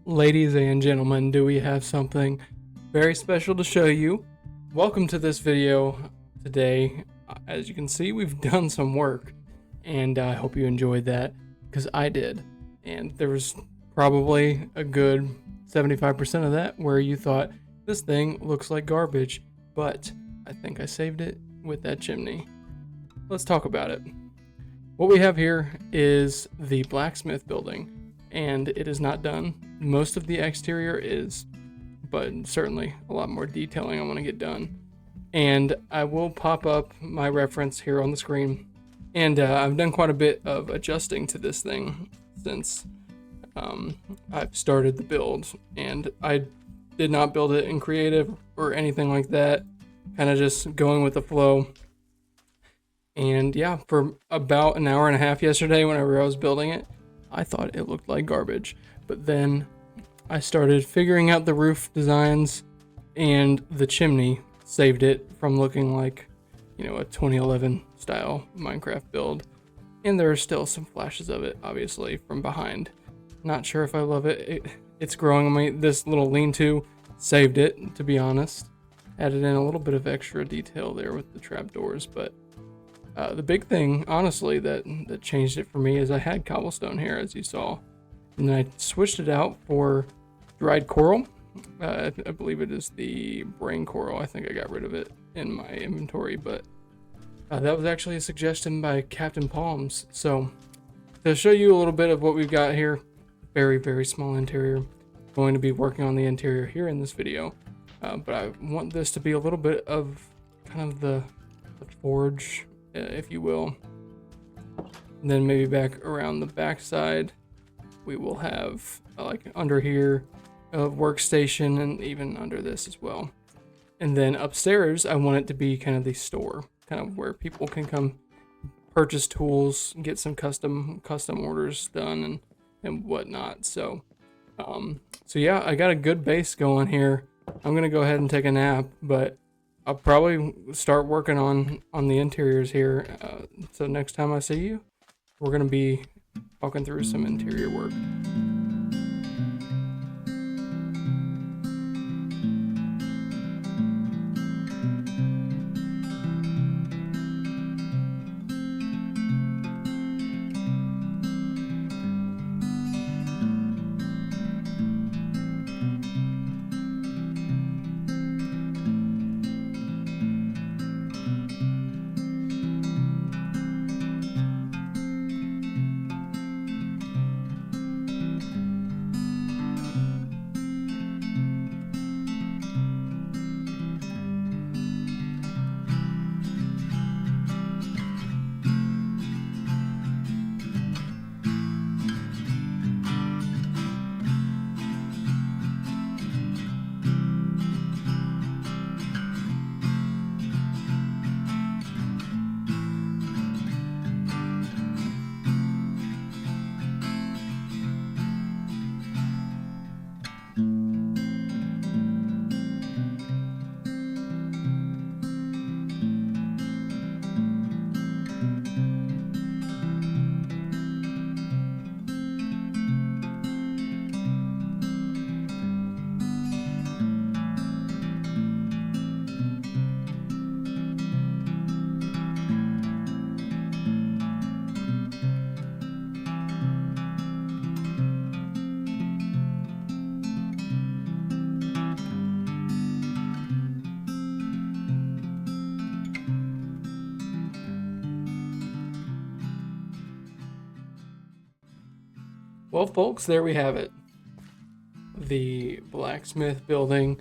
Ladies and gentlemen, do we have something very special to show you? Welcome to this video today. As you can see, we've done some work, and I hope you enjoyed that, because I did. And there was probably a good 75% of that where you thought, this thing looks like garbage, but I think I saved it with that chimney. Let's talk about it. What we have here is the Blacksmith building, and it is not done. Most of the exterior is, but certainly a lot more detailing I want to get done. And I will pop up my reference here on the screen. And I've done quite a bit of adjusting to this thing since I've started the build. And I did not build it in creative or anything like that. Kind of just going with the flow. And yeah, for about an hour and a half yesterday, whenever I was building it, I thought it looked like garbage. But then I started figuring out the roof designs, and the chimney saved it from looking like, a 2011 style Minecraft build. And there are still some flashes of it, obviously, from behind. Not sure if I love it. It's growing on me. This little lean-to saved it, to be honest. Added in a little bit of extra detail there with the trapdoors, but the big thing, honestly, that changed it for me is I had cobblestone here, as you saw. And then I switched it out for dried coral. I believe it is the brain coral. I think I got rid of it in my inventory, but that was actually a suggestion by Captain Palms. So to show you a little bit of what we've got here, very, very small interior. Going to be working on the interior here in this video, but I want this to be a little bit of kind of the forge, if you will. And then maybe back around the back side, we will have like under here a workstation, and even under this as well. And then upstairs, I want it to be kind of the store, kind of where people can come purchase tools, get some custom orders done and whatnot. So yeah, I got a good base going here. I'm gonna go ahead and take a nap, but I'll probably start working on the interiors here. So next time I see you, we're gonna be talking through some interior work. Well, folks, there we have it. The Blacksmith building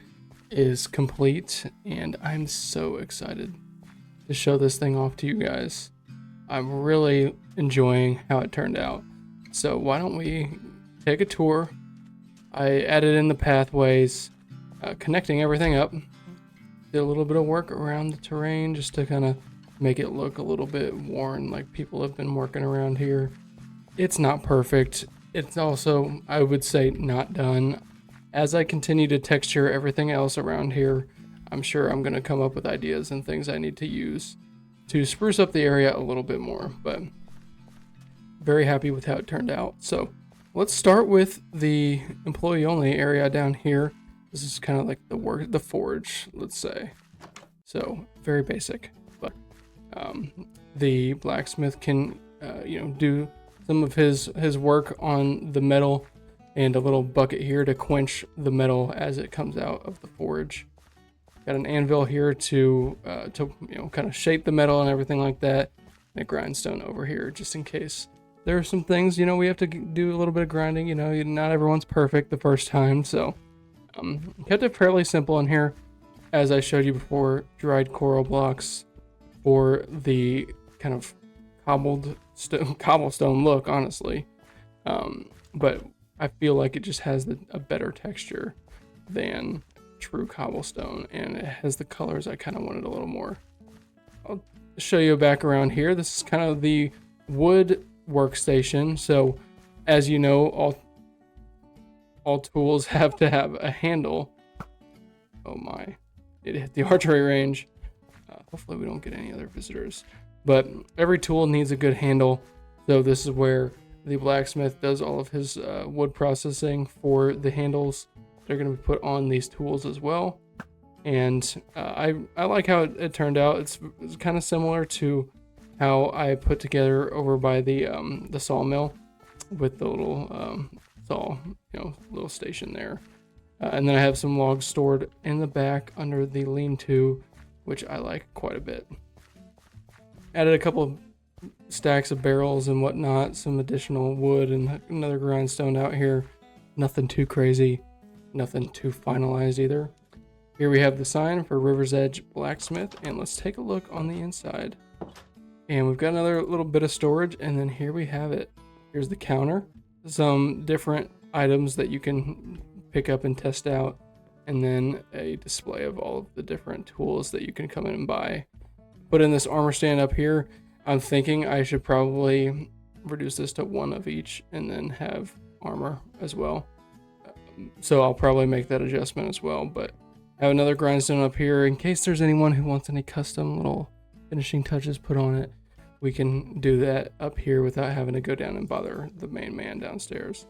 is complete, and I'm so excited to show this thing off to you guys. I'm really enjoying how it turned out. So why don't we take a tour? I added in the pathways, connecting everything up. Did a little bit of work around the terrain just to kind of make it look a little bit worn, like people have been working around here. It's not perfect. It's also, I would say, not done. As I continue to texture everything else around here, I'm sure I'm going to come up with ideas and things I need to use to spruce up the area a little bit more, but very happy with how it turned out. So let's start with the employee only area down here. This is kind of like the forge, let's say. So very basic, but the blacksmith can do some of his work on the metal, and a little bucket here to quench the metal as it comes out of the forge. Got an anvil here to kind of shape the metal and everything like that, and a grindstone over here just in case there are some things we have to do a little bit of grinding. Not everyone's perfect the first time, so kept it fairly simple in here. As I showed you before, dried coral blocks for the kind of cobblestone look, honestly. But I feel like it just has a better texture than true cobblestone, and it has the colors I kind of wanted a little more. I'll show you back around here. This is kind of the wood workstation. So as you know, all tools have to have a handle. Oh my, it hit the archery range. Hopefully we don't get any other visitors, but every tool needs a good handle. So this is where the blacksmith does all of his wood processing for the handles. They're going to be put on these tools as well. And I like how it turned out. It's kind of similar to how I put together over by the sawmill with the little saw, little station there. And then I have some logs stored in the back under the lean-to, which I like quite a bit. Added a couple of stacks of barrels and whatnot, some additional wood, and another grindstone out here. Nothing too crazy, nothing too finalized either. Here we have the sign for River's Edge Blacksmith, and let's take a look on the inside. And we've got another little bit of storage, and then here we have it. Here's the counter, some different items that you can pick up and test out, and then a display of all of the different tools that you can come in and buy. Put in this armor stand up here. I'm thinking I should probably reduce this to one of each and then have armor as well. So I'll probably make that adjustment as well, but I have another grindstone up here in case there's anyone who wants any custom little finishing touches put on it. We can do that up here without having to go down and bother the main man downstairs.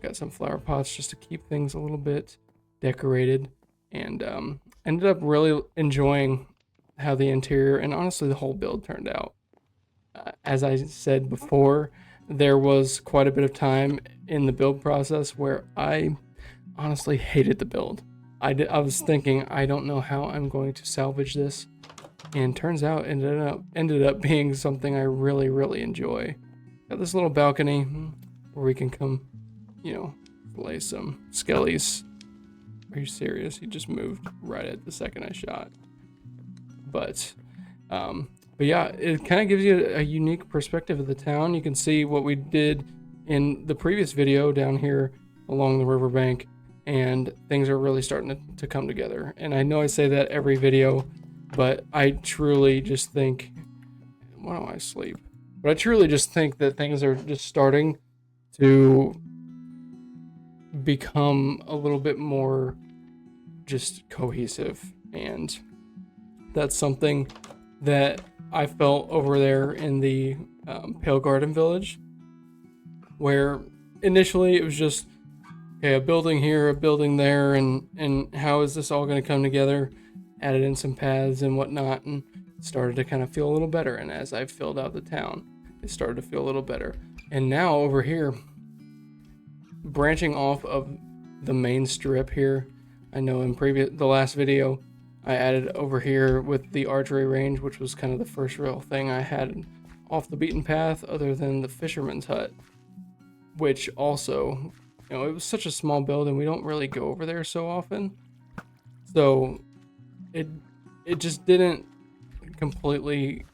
Got some flower pots just to keep things a little bit decorated, and ended up really enjoying how the interior and honestly the whole build turned out. As I said before, there was quite a bit of time in the build process where I honestly hated the build. I was thinking, I don't know how I'm going to salvage this, and turns out ended up being something I really, really enjoy. Got this little balcony where we can come, lay some skellies. Are you serious? He just moved right at the second I shot. But yeah, it kind of gives you a unique perspective of the town. You can see what we did in the previous video down here along the riverbank, and things are really starting to come together. And I know I say that every video, but I truly just think, why don't I sleep? But I truly just think that things are just starting to become a little bit more just cohesive, and that's something that I felt over there in the Pale Garden Village, where initially it was just, okay, a building here, a building there, and how is this all going to come together? Added in some paths and whatnot, and started to kind of feel a little better. And as I filled out the town, it started to feel a little better. And now over here, branching off of the main strip here, I know in the last video, I added over here with the archery range, which was kind of the first real thing I had off the beaten path other than the fisherman's hut, which also, it was such a small build and we don't really go over there so often. So it just didn't completely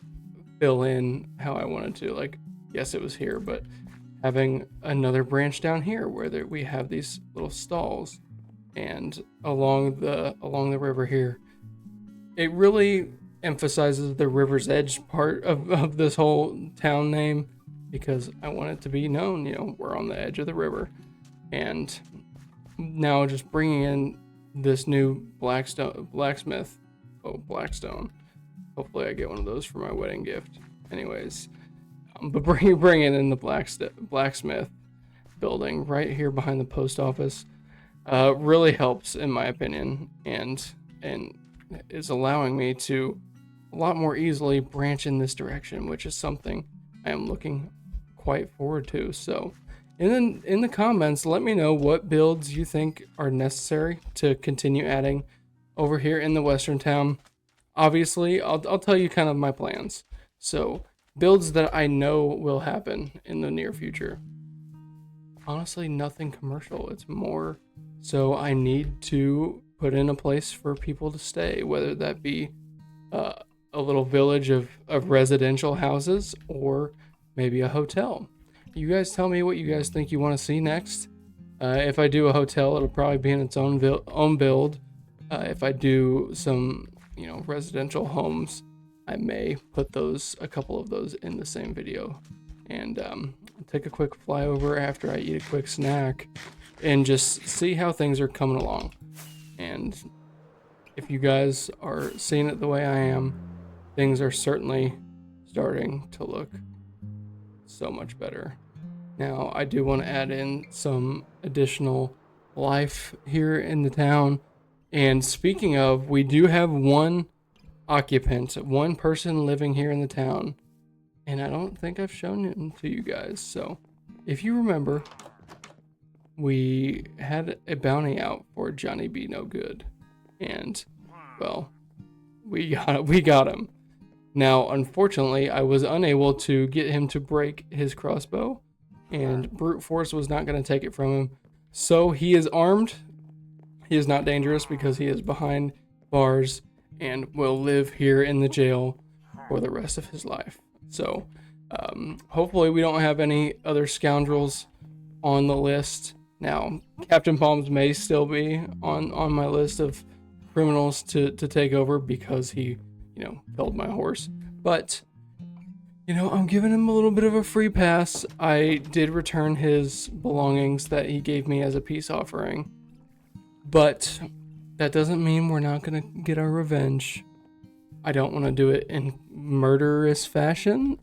fill in how I wanted to. Like, yes, it was here, but having another branch down here where we have these little stalls, and along the river here, it really emphasizes the river's edge part of this whole town name, because I want it to be known, we're on the edge of the river. And now just bringing in this new blacksmith, Blackstone. Hopefully I get one of those for my wedding gift. Anyways, but bringing in the blacksmith building right here behind the post office really helps, in my opinion, and is allowing me to a lot more easily branch in this direction, which is something I am looking quite forward to. So in the comments, let me know what builds you think are necessary to continue adding over here in the western town. Obviously, I'll tell you kind of my plans. So builds that I know will happen in the near future. Honestly, nothing commercial. It's more so I need to put in a place for people to stay, whether that be a little village of residential houses or maybe a hotel. You guys tell me what you guys think you want to see next. If I do a hotel, it'll probably be in its own build. If I do some, residential homes, I may put a couple of those in the same video. And take a quick flyover after I eat a quick snack and just see how things are coming along. And if you guys are seeing it the way I am, things are certainly starting to look so much better. Now, I do want to add in some additional life here in the town. And speaking of, we do have one occupant, one person living here in the town. And I don't think I've shown him to you guys. So if you remember, we had a bounty out for Johnny B. No Good. And, well, we got him. Now, unfortunately, I was unable to get him to break his crossbow, and brute force was not going to take it from him. So he is armed. He is not dangerous because he is behind bars and will live here in the jail for the rest of his life. So hopefully we don't have any other scoundrels on the list. Now, Captain Palms may still be on my list of criminals to take over because he, killed my horse. But, I'm giving him a little bit of a free pass. I did return his belongings that he gave me as a peace offering. But that doesn't mean we're not going to get our revenge. I don't want to do it in murderous fashion.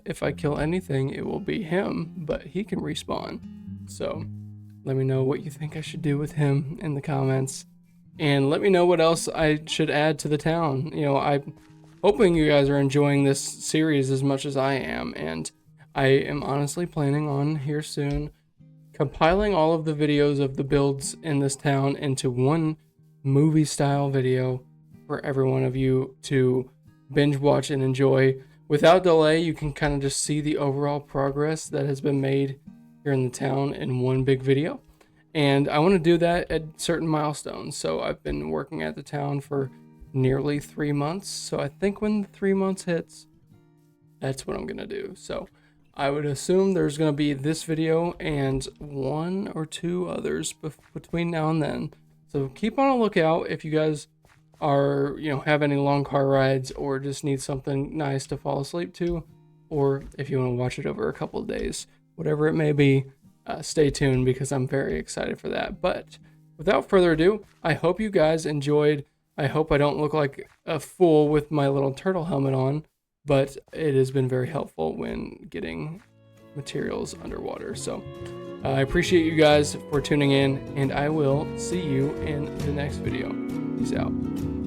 If I kill anything, it will be him, but he can respawn. So let me know what you think I should do with him in the comments. And let me know what else I should add to the town. I'm hoping you guys are enjoying this series as much as I am. And I am honestly planning on here soon compiling all of the videos of the builds in this town into one movie style video for every one of you to binge watch and enjoy. Without delay, you can kind of just see the overall progress that has been made here in the town in one big video. And I want to do that at certain milestones. So I've been working at the town for nearly 3 months. So I think when the 3 months hits, that's what I'm going to do. So I would assume there's going to be this video and 1 or 2 others between now and then. So keep on a lookout if you guys are, have any long car rides or just need something nice to fall asleep to, or if you want to watch it over a couple of days, whatever it may be, stay tuned because I'm very excited for that. But without further ado, I hope you guys enjoyed. I hope I don't look like a fool with my little turtle helmet on, but it has been very helpful when getting materials underwater. So I appreciate you guys for tuning in, and I will see you in the next video. Peace out.